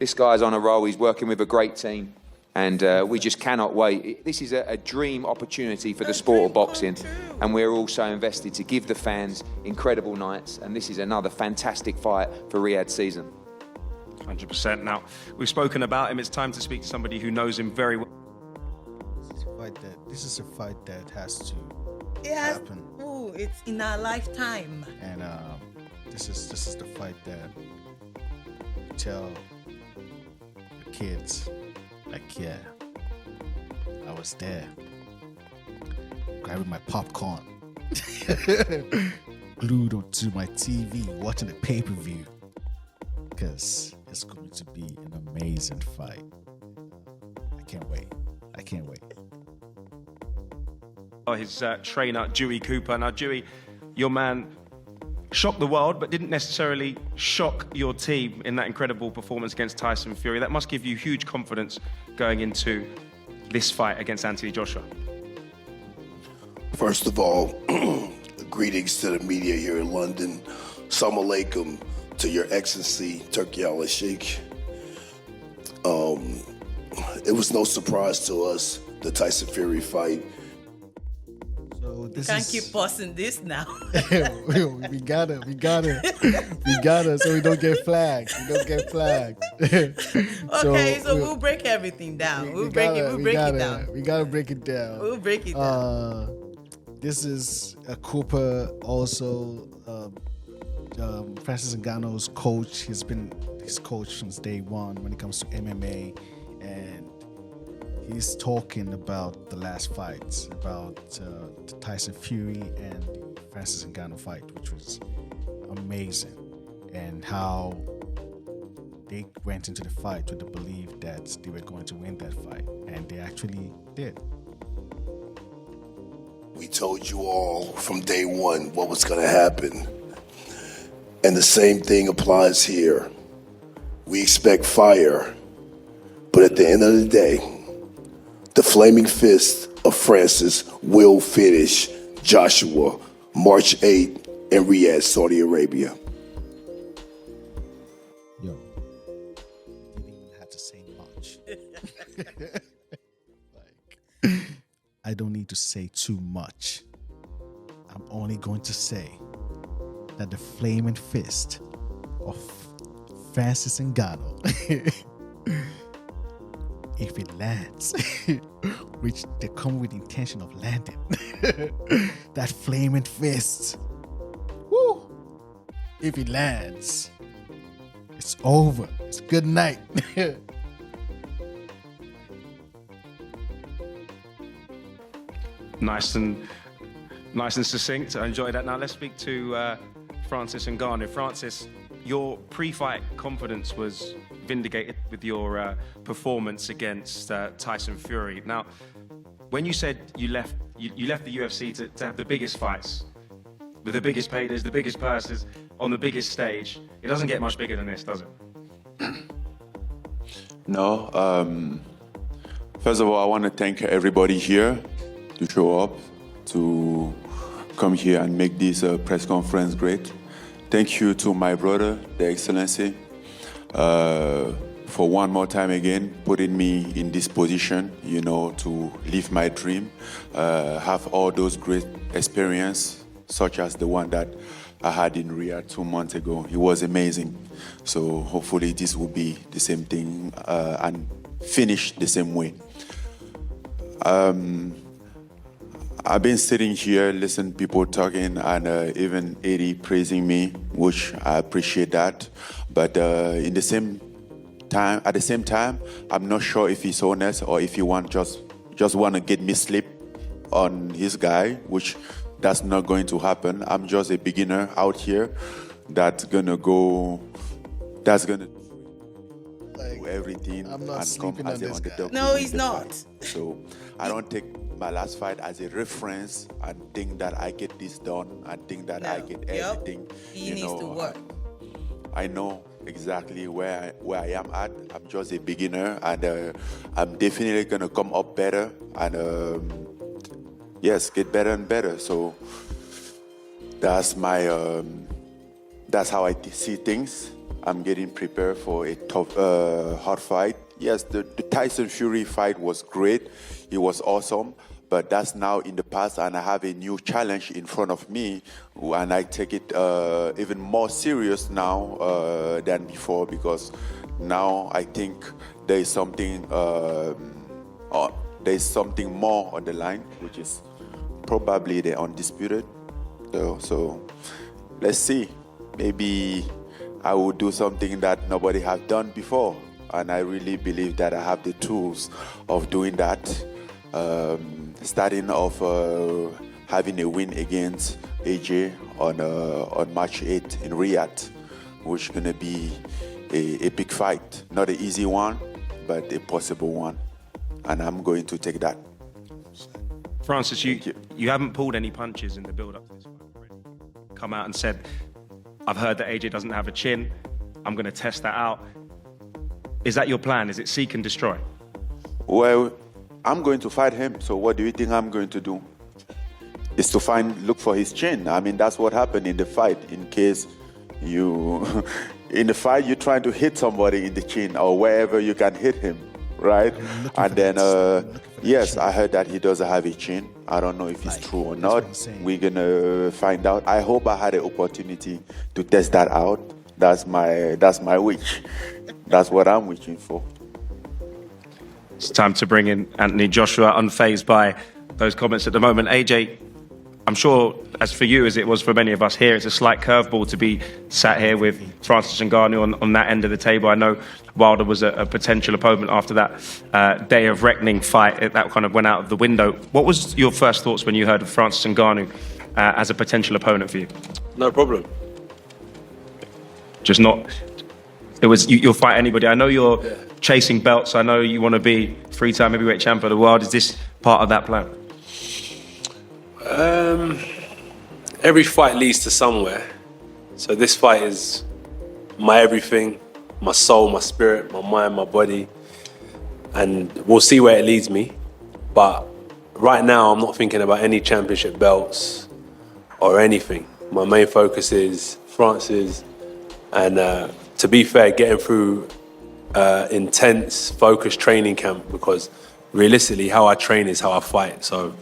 This guy's on a roll, he's working with a great team, and we just cannot wait. This is a dream opportunity for the sport of boxing, and we're also invested to give the fans incredible nights, and this is another fantastic fight for Riyadh's season. 100%. Now, we've spoken about him. It's time to speak to somebody who knows him very well. This is a fight that has to happen. Oh, it's in our lifetime. And this is the fight that you tell the kids, like, yeah, I was there, grabbing my popcorn, glued onto my TV, watching the pay-per-view, because it's going to be an amazing fight. I can't wait. His trainer, Dewey Cooper. Now, Dewey, your man shocked the world, but didn't necessarily shock your team in that incredible performance against Tyson Fury. That must give you huge confidence going into this fight against Anthony Joshua. First of all, greetings to the media here in London. Assalamu alaikum to Your Excellency, Turki al-Sheikh. It was no surprise to us, the Tyson Fury fight. So this Can't keep pausing this now. we gotta, so we don't get flagged. Okay, so we'll break everything down. We'll break it down. We gotta break it down. We'll break it down. This is a Cooper, also Francis Ngannou's coach. He's been his coach since day one when it comes to MMA, and he's talking about the last fights, about the Tyson Fury and the Francis Ngannou fight, which was amazing, and how they went into the fight with the belief that they were going to win that fight, and they actually did. We told you all from day one what was going to happen. And the same thing applies here. We expect fire, but at the end of the day, the flaming fist of Francis will finish Joshua March 8th in Riyadh, Saudi Arabia. Yo, you didn't even have to say much. I don't need to say too much. I'm only going to say that the flaming fist of Francis Ngannou, if it lands, which they come with the intention of landing, that flaming fist, woo, if it lands, it's over. It's good night. Nice and succinct. I enjoy that. Now let's speak to Francis Ngannou. Francis, your pre-fight confidence was vindicated with your performance against Tyson Fury. Now, when you said you left the UFC to have the biggest fights, with the biggest paydays, the biggest purses, on the biggest stage, it doesn't get much bigger than this, does it? No. First of all, I want to thank everybody here to show up, to come here and make this press conference great. Thank you to my brother, the Excellency, for one more time again putting me in this position, to live my dream, have all those great experience, such as the one that I had in Riyadh 2 months ago. It was amazing. So hopefully this will be the same thing and finish the same way. I've been sitting here, listening to people talking, and even Eddie praising me, which I appreciate that. But at the same time, I'm not sure if he's honest or if he just want to get me sleep on his guy, which that's not going to happen. I'm just a beginner out here that's gonna do everything I'm not and come sleeping as on a this guy. underdog. No, to he's win the not. fight. So I don't take my last fight as a reference and think that I get this done and think that I No. get Yep. everything. He needs to work. I know exactly where I am at. I'm just a beginner, and I'm definitely gonna come up better and get better and better. So that's how I see things. I'm getting prepared for a tough, hard fight. Yes, the Tyson Fury fight was great. It was awesome. But that's now in the past, and I have a new challenge in front of me, and I take it even more serious now than before, because now I think there is something more on the line, which is probably the undisputed. So let's see. Maybe I will do something that nobody has done before, and I really believe that I have the tools of doing that. Starting off having a win against AJ on March 8th in Riyadh, which is going to be a big fight. Not an easy one, but a possible one. And I'm going to take that. Francis, you haven't pulled any punches in the build-up to this fight already. Come out and said, I've heard that AJ doesn't have a chin. I'm going to test that out. Is that your plan? Is it seek and destroy? Well, I'm going to fight him, so what do you think I'm going to do? Is to look for his chin. I mean, that's what happened in the fight. In case in the fight, you're trying to hit somebody in the chin or wherever you can hit him, right? And then, yes, I heard that he doesn't have a chin. I don't know if it's true or not. We're gonna find out. I hope I had an opportunity to test that out. That's my wish. That's what I'm wishing for. It's time to bring in Anthony Joshua, unfazed by those comments at the moment. AJ, I'm sure, as for you as it was for many of us here, it's a slight curveball to be sat here with Francis Ngannou on that end of the table. I know Wilder was a potential opponent after that day of reckoning fight. That kind of went out of the window. What was your first thoughts when you heard of Francis Ngannou as a potential opponent for you? No problem. Just not... It was you'll fight anybody. I know you're chasing belts. I know you want to be 3-time heavyweight champion of the world. Is this part of that plan? Every fight leads to somewhere. So this fight is my everything, my soul, my spirit, my mind, my body. And we'll see where it leads me. But right now, I'm not thinking about any championship belts or anything. My main focus is Francis and to be fair, getting through intense, focused training camp, because realistically, how I train is how I fight. So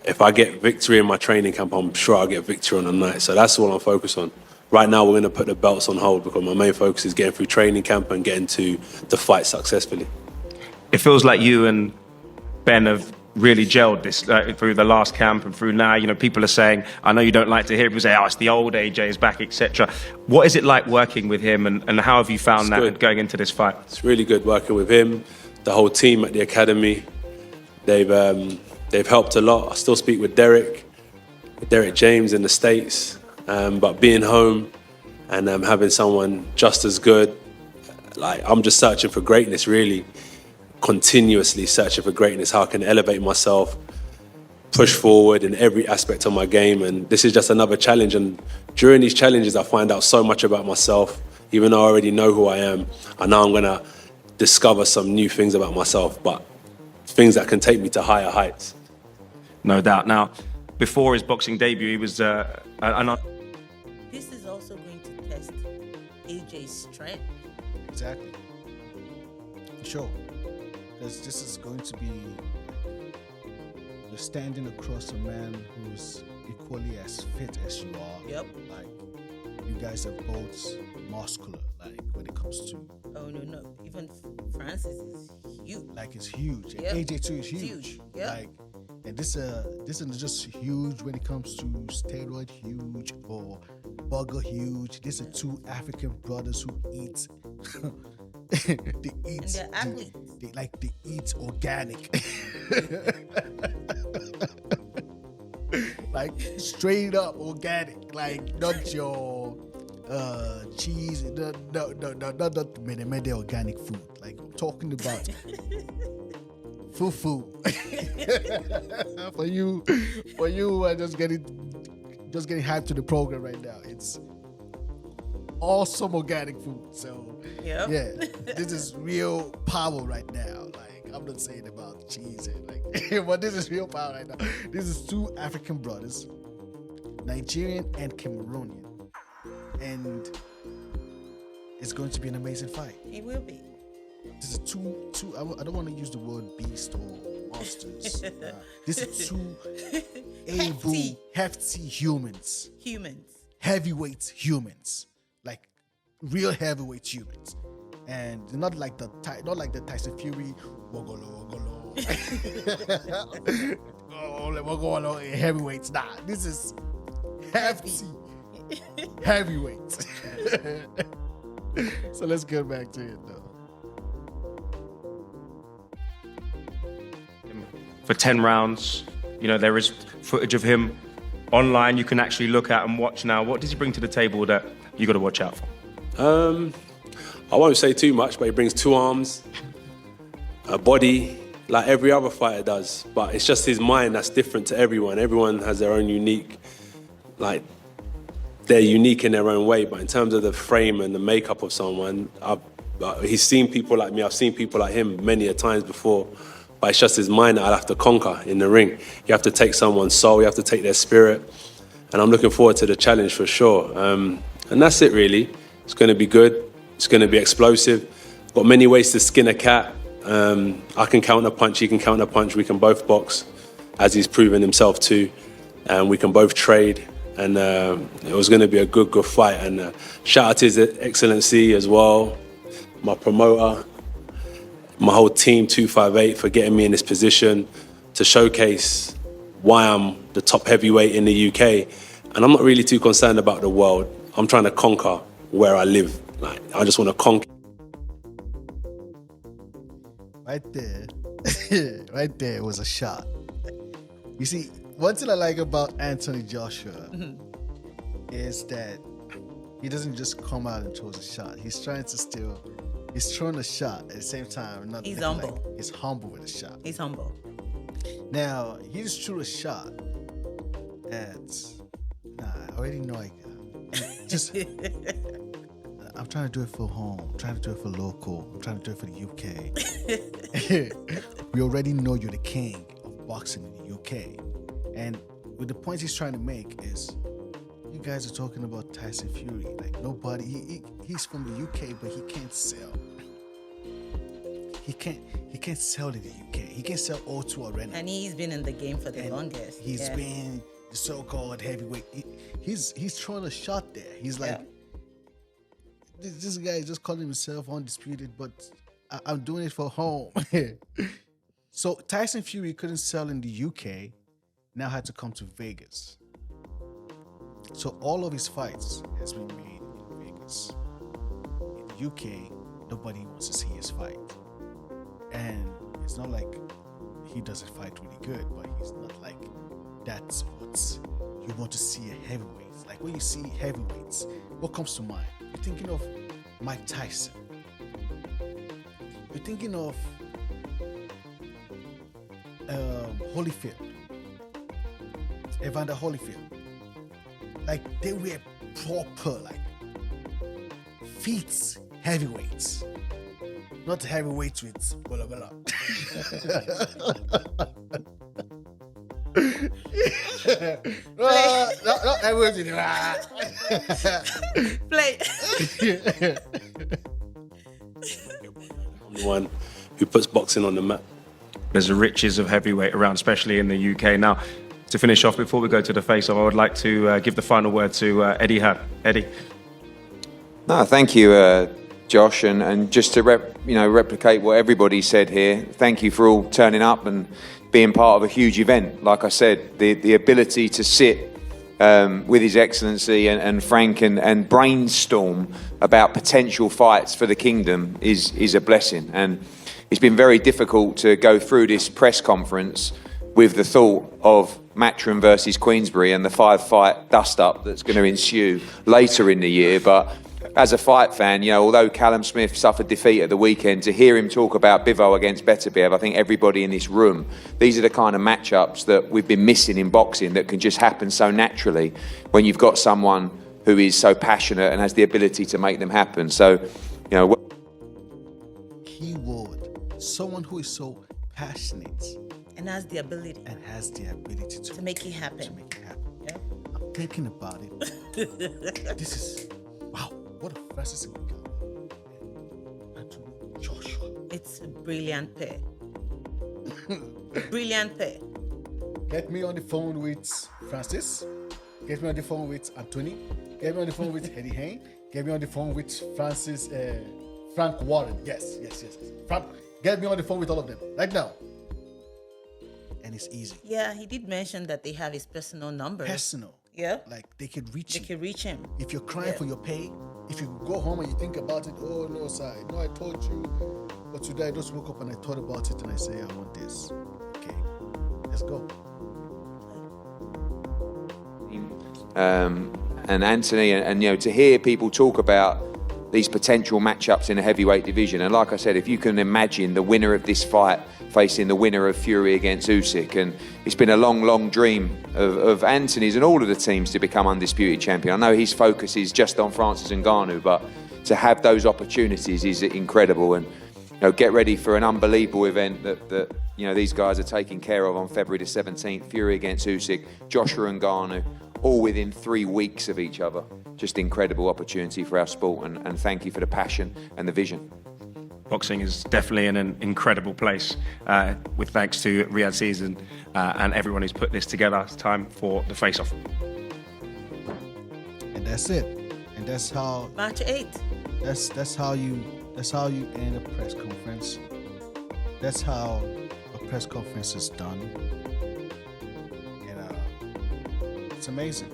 if I get victory in my training camp, I'm sure I'll get victory on the night. So that's what I'm focused on. Right now, we're going to put the belts on hold because my main focus is getting through training camp and getting to the fight successfully. It feels like you and Ben have really gelled this through the last camp and through now. You know, people are saying, I know you don't like to hear people say, oh, it's the old AJ is back, etc. What is it like working with him, and how have you found that going into this fight? It's really good working with him, the whole team at the academy. They've helped a lot. I still speak with Derek James in the States, but being home and having someone just as good, like I'm just searching for greatness, really. Continuously searching for greatness, how I can elevate myself, push forward in every aspect of my game. And this is just another challenge. And during these challenges, I find out so much about myself. Even though I already know who I am, I know I'm going to discover some new things about myself, but things that can take me to higher heights. No doubt. Now, before his boxing debut, he was This is also going to test AJ's strength. Exactly. Sure. Because this is going to be, you're standing across a man who's equally as fit as you are. Yep. Like, you guys are both muscular, like, when it comes to, Oh no. Even Francis is huge. like, it's huge. And Yep. AJ too is huge. Huge, yep. Like, and this is just huge when it comes to steroid huge or burger huge. These are two African brothers who eat. they eat. And they're athletes. They eat organic. Like straight up organic. Like not your cheese. No, not many organic food. Like I'm talking about fufu. for you are just getting hyped to the program right now. It's awesome organic food. So Yep. yeah, this is real power right now. Like I'm not saying about cheese and like, but this is real power right now. This is two African brothers, Nigerian and Cameroonian, and it's going to be an amazing fight. It will be. This is two. I don't want to use the word beast or monsters. This is two able, hefty humans, heavyweight humans, like real heavyweight humans, and not like the Tyson Fury, wogolo, wogolo heavyweights. Nah, this is hefty heavyweights. So let's get back to it though. for 10 rounds. You know, there is footage of him online you can actually look at and watch now. What does he bring to the table that you got to watch out for? I won't say too much, but he brings 2 arms, a body, like every other fighter does. But it's just his mind that's different to everyone. Everyone has their own unique, like, they're unique in their own way. But in terms of the frame and the makeup of someone, he's seen people like me, I've seen people like him many a times before. But it's just his mind that I'll have to conquer in the ring. You have to take someone's soul, you have to take their spirit. And I'm looking forward to the challenge for sure. And that's it really. It's going to be good. It's going to be explosive. Got many ways to skin a cat. I can counter punch, he can counter punch. We can both box, as he's proven himself too. And we can both trade. And it was going to be a good fight. And shout out to His Excellency as well, my promoter, my whole team, 258, for getting me in this position to showcase why I'm the top heavyweight in the UK. And I'm not really too concerned about the world. I'm trying to conquer where I live. Like, I just want to conquer. Right there, right there was a shot. You see, one thing I like about Anthony Joshua is that he doesn't just come out and throws a shot. He's trying to he's throwing a shot at the same time. Not He's humble. Like, he's humble with a shot. He's humble. Now, he just threw a shot at, I already know I'm trying to do it for home. I'm trying to do it for local. I'm trying to do it for the UK. We already know you're the king of boxing in the UK. And with the points he's trying to make is, you guys are talking about Tyson Fury. Like, nobody, he's from the UK, but he can't sell. He can't sell in the UK. He can't sell O2 Arena. And he's been in the game for the longest. He's been the so-called heavyweight. He's throwing a shot there. He's like, this guy is just calling himself undisputed, but I'm doing it for home. So Tyson Fury couldn't sell in the UK, now had to come to Vegas. So all of his fights has been made in Vegas. In the UK, nobody wants to see his fight. And it's not like he doesn't fight really good, but he's not like, that's what you want to see a heavyweight. Like when you see heavyweights, what comes to mind? You're thinking of Mike Tyson. You're thinking of Holyfield, Evander Holyfield. Like they were proper, like feats heavyweights, not heavyweights with blah blah blah. No, everyone's in Play. I'm the one who puts boxing on the map. There's the riches of heavyweight around, especially in the UK. Now, to finish off, before we go to the face-off, I would like to give the final word to Eddie Hearn. Eddie. No, thank you, Josh, and just to replicate what everybody said here. Thank you for all turning up and being part of a huge event. Like I said, the ability to sit with His Excellency and Frank and brainstorm about potential fights for the kingdom is a blessing. And it's been very difficult to go through this press conference with the thought of Matchroom versus Queensberry and the 5-fight dust-up that's going to ensue later in the year. But as a fight fan, although Callum Smith suffered defeat at the weekend, to hear him talk about Bivol against Beterbiev, I think everybody in this room, these are the kind of matchups that we've been missing in boxing that can just happen so naturally when you've got someone who is so passionate and has the ability to make them happen. So, keyword, someone who is so passionate And has the ability to make it happen. Yeah. I'm thinking about it. This is wow. What a Francis Ngannou and Joshua. It's a brilliant pair. Brilliant pair. Get me on the phone with Francis. Get me on the phone with Anthony. Get me on the phone with Eddie Hearn. Get me on the phone with Frank Warren. Yes. Frank, get me on the phone with all of them right now. And it's easy. Yeah, he did mention that they have his personal number. Personal. Yeah. Like they could reach They him. can reach him. If you're crying for your pay, if you go home and you think about it, oh no, sir, no, I told you. But today I just woke up and I thought about it and I say, I want this. Okay, let's go. and Anthony, and to hear people talk about these potential matchups in a heavyweight division, and like I said, if you can imagine the winner of this fight facing the winner of Fury against Usyk, and it's been a long dream of Anthony's and all of the teams to become undisputed champion. I know his focus is just on Francis Ngannou, but to have those opportunities is incredible. And get ready for an unbelievable event that these guys are taking care of on February the 17th. Fury against Usyk, Joshua and Ngannou, all within 3 weeks of each other. Just incredible opportunity for our sport, and thank you for the passion and the vision. Boxing is definitely in an incredible place, with thanks to Riyadh Season and everyone who's put this together. It's time for the face-off. And that's it. And that's how March 8th. that's how you end a press conference. That's how a press conference is done. And it's amazing.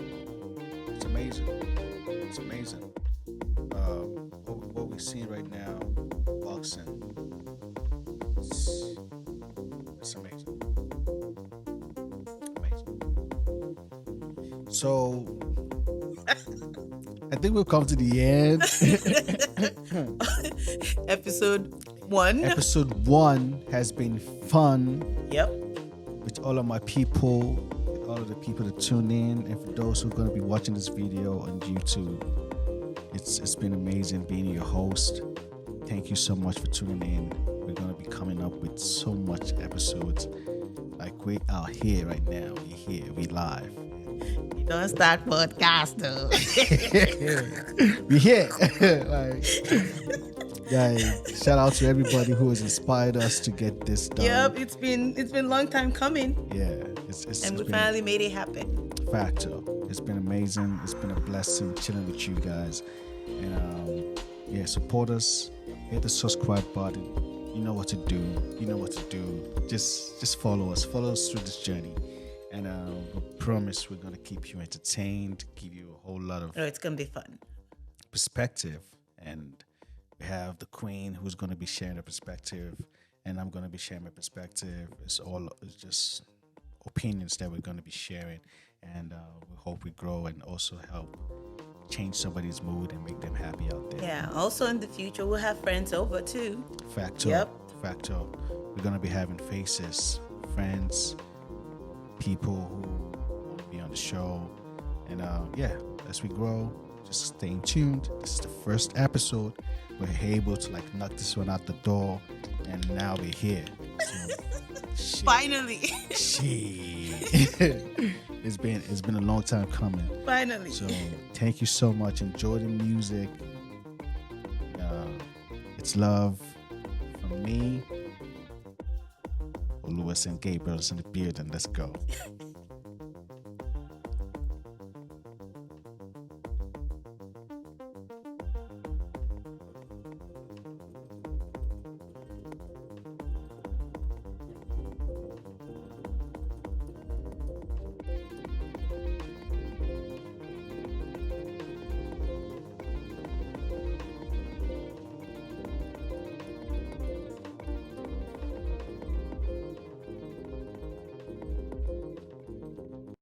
It's amazing. It's amazing. What we're seeing right now, boxing, it's amazing. Amazing. So I think we've come to the end. Episode 1. Episode 1 has been fun. Yep. With all of my people, with all of the people that tune in, and for those who are going to be watching this video on YouTube, it's been amazing being your host. Thank you so much for tuning in. We're going to be coming up with so much episodes. Like we are here right now. We're here. We live. You don't start podcast though. We here. Shout out to everybody who has inspired us to get this done. Yep, it's been a long time coming. Yeah, and we finally made it happen. Facto. It's been amazing. It's been a blessing chilling with you guys. And support us. Hit the subscribe button. You know what to do. Just follow us. Follow us through this journey. And we promise we're gonna keep you entertained, give you a whole lot of it's gonna be fun. Perspective. And we have the Queen who's gonna be sharing her perspective, and I'm gonna be sharing my perspective. It's just opinions that we're gonna be sharing, and we hope we grow and also help change somebody's mood and make them happy out there. Yeah. Also in the future we'll have friends over too. Facto. Yep. Facto. We're gonna be having faces, friends, people who want to be on the show, and as we grow, just staying tuned. This is the first episode. We're able to knock this one out the door, and now we're here. So, Finally. it's been a long time coming. Finally. So thank you so much. Enjoy the music. It's love from me, Lewis and Gabriel's in the building. Let's go.